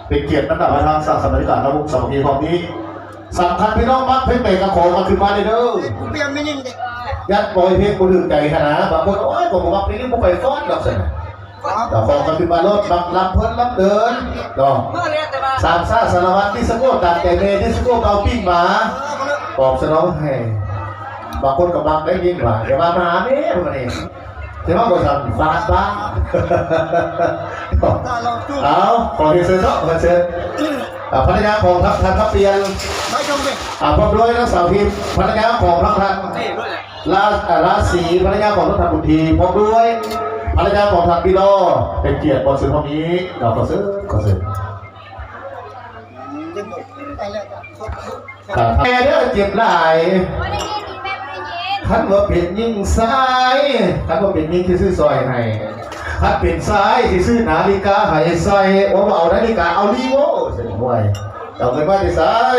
เป็นเกียรตินักการทางสร้างสมรรถนะระบบสมัครความนี้สำคัญพี่น้องมัดเพชรเบกกระโขมาขึ้นมาเลยเด้อยัดปล่อยเพลงคนอื่นใจขนาดบางคนโอ้ยผมบอกว่าเพลงนี้ผมไปฟ้อนดอกเสียแต่พอกันขึ้นมารถบังลำเพิ่นลำเดินดอกสามซ่าสารวัตรที่สกุลตัดแต่เมย์ที่สกุลเอาปิ้งหมาบอกสนองให้บางคนกับบางได้ยินว่าอย่ามาหาแม่พวกนี้เจ้าบอกสั่งฟาดบ้าเอาขอเชิญเนาะขอเชิญภรรยาของทัพทันทัพเปลี่ยนพร้อมด้วยนักสาวพิมภรรยาของทัพทันราศีภรรยาของทัพทันบุตรีพร้อมด้วยภรรยาของทัพปิโลเป็นเกียรติบนสื่อพวกนี้เราขอเชิญแม่เด้อเจ็บหลายท่านว่าเป็นยิ่งซ้ายท่านว่าเป็นยิ่งที่ซื้อซอยให้ท่านเป็นซ้ายที่ซื้อนาฬิกาให้ใส่ว่าเอานาฬิกาเอาลีโว่เสร็จห่วยเอาเงินมาที่ซ้าย